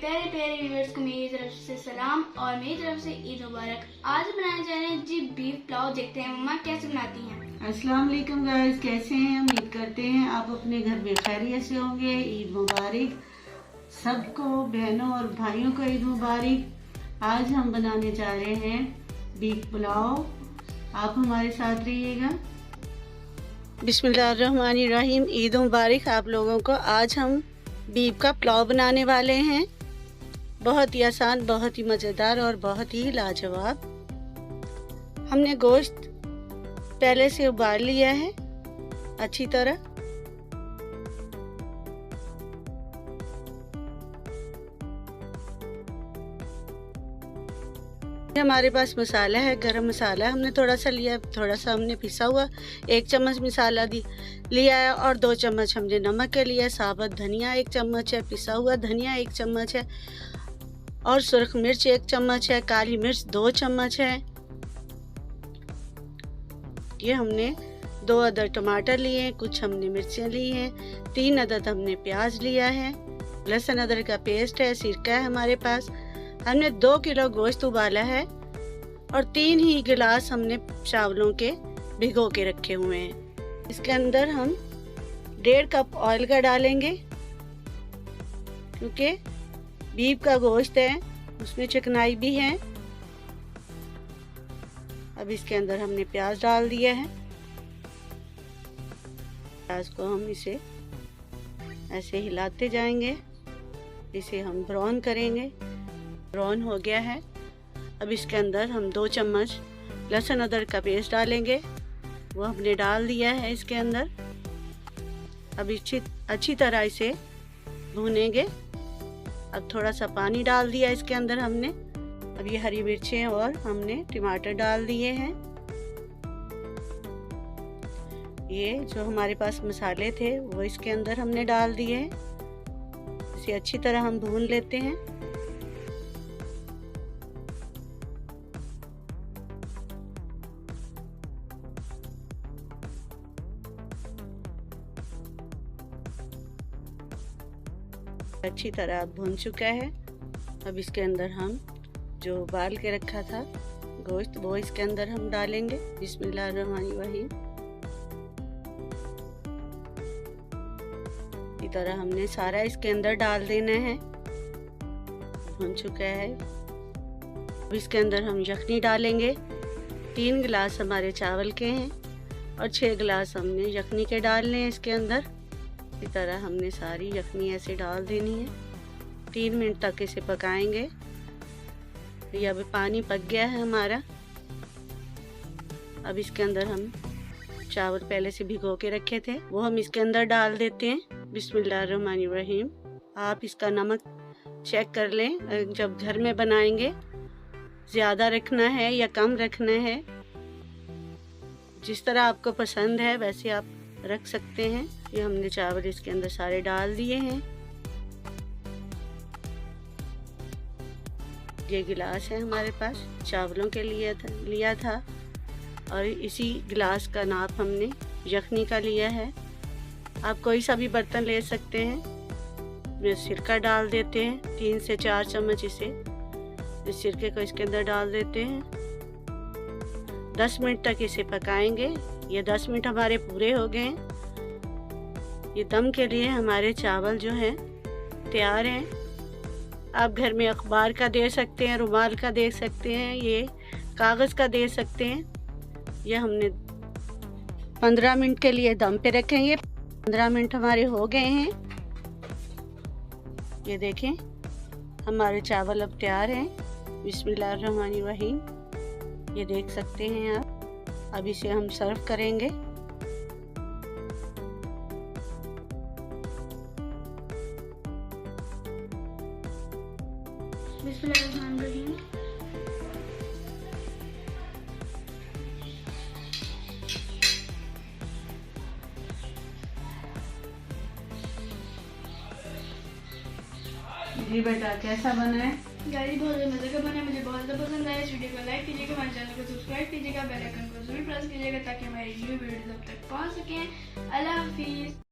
प्यारे प्यारे व्यूअर्स को मेरी तरफ से सलाम और मेरी तरफ से ईद मुबारक। आज बनाने जा रहे हैं जी बीफ पुलाव। देखते हैं मम्मा कैसे बनाती हैं। अस्सलाम वालेकुम गाइस, कैसे हैं? उम्मीद करते हैं आप अपने घर में खैरियत से होंगे। ईद मुबारक सबको, बहनों और भाइयों को ईद मुबारक। आज हम बनाने जा रहे हैं बीफ पुलाव। आप हमारे साथ रहिएगा। बिस्मिल्लाहिर्रहमानिर्रहीम। ईद मुबारक आप लोगों को। आज हम बीफ का पुलाव बनाने वाले हैं। बहुत ही आसान, बहुत ही मज़ेदार और बहुत ही लाजवाब। हमने गोश्त पहले से उबाल लिया है अच्छी तरह। हमारे पास मसाला है, गरम मसाला हमने थोड़ा सा लिया, थोड़ा सा हमने पिसा हुआ 1 चम्मच मसाला लिया है और 2 चम्मच हमने नमक के लिया। साबुत धनिया 1 चम्मच है, पिसा हुआ धनिया 1 चम्मच है और सुर्ख मिर्च 1 चम्मच है, काली मिर्च 2 चम्मच है। ये हमने 2 अदद टमाटर लिए हैं, कुछ हमने मिर्चें ली हैं, 3 अदद हमने प्याज लिया है, लहसुन अदरक का पेस्ट है, सिरका है हमारे पास। हमने 2 किलो गोश्त उबाला है और 3 ही गिलास हमने चावलों के भिगो के रखे हुए हैं। इसके अंदर हम 1.5 कप ऑयल का डालेंगे, क्योंकि बीफ का गोश्त है, उसमें चिकनाई भी है। अब इसके अंदर हमने प्याज डाल दिया है। प्याज को हम इसे ऐसे हिलाते जाएंगे, इसे हम ब्राउन करेंगे। ब्राउन हो गया है। अब इसके अंदर हम 2 चम्मच लहसुन अदरक का पेस्ट डालेंगे, वो हमने डाल दिया है इसके अंदर। अब अच्छी तरह इसे भूनेंगे। अब थोड़ा सा पानी डाल दिया इसके अंदर हमने। अब ये हरी मिर्चें और हमने टमाटर डाल दिए हैं। ये जो हमारे पास मसाले थे वो इसके अंदर हमने डाल दिए हैं। इसे अच्छी तरह हम भून लेते हैं। अच्छी तरह भून चुका है। अब इसके अंदर हम जो उबाल के रखा था गोश्त वो इसके अंदर हम डालेंगे। बिस्मिल्लाहिर्रहमानिर्रहीम। इस तरह हमने सारा इसके अंदर डाल देना है। भून चुका है। अब इसके अंदर हम यखनी डालेंगे। 3 गिलास हमारे चावल के हैं और 6 गिलास हमने यखनी के डालने हैं इसके अंदर। इस तरह हमने सारी यखनी ऐसे डाल देनी है। 3 मिनट तक इसे पकाएंगे। ये अभी पानी पक गया है हमारा। अब इसके अंदर हम चावल पहले से भिगो के रखे थे वो हम इसके अंदर डाल देते हैं। बिस्मिल्लाहिर्रहमानिर्रहीम। आप इसका नमक चेक कर लें जब घर में बनाएंगे, ज़्यादा रखना है या कम रखना है, जिस तरह आपको पसंद है वैसे आप रख सकते हैं। ये हमने चावल इसके अंदर सारे डाल दिए हैं। ये गिलास है हमारे पास, चावलों के लिए लिया था और इसी गिलास का नाप हमने यखनी का लिया है। आप कोई सा भी बर्तन ले सकते हैं। मैं सिरका डाल देते हैं 3 से 4 चम्मच। इस सिरके को इसके अंदर डाल देते हैं। 10 मिनट तक इसे पकाएंगे। ये 10 मिनट हमारे पूरे हो गए हैं। ये दम के लिए हमारे चावल जो हैं तैयार हैं। आप घर में अखबार का दे सकते हैं, रुमाल का दे सकते हैं, ये कागज़ का दे सकते हैं। ये हमने 15 मिनट के लिए दम पे रखेंगे। 15 मिनट हमारे हो गए हैं। ये देखें हमारे चावल अब तैयार हैं। बिस्मिल्लाहिर्रहमानिर्रहीम। ये देख सकते हैं आप। अब इसे हम सर्व करेंगे। बिस्मिल्लाहिर्रहमानिर्रहीम। जी बेटा, कैसा बना है? गाड़ी बहुत मज़े का बना है, मुझे बहुत ज़्यादा पसंद आया। इस वीडियो को लाइक कीजिएगा, हमारे चैनल को सब्सक्राइब कीजिएगा, बेल आइकन को जरूर प्रेस कीजिएगा ताकि हमारी न्यू वीडियोस अब तक पहुंच सकें। अल्लाह हाफिज़।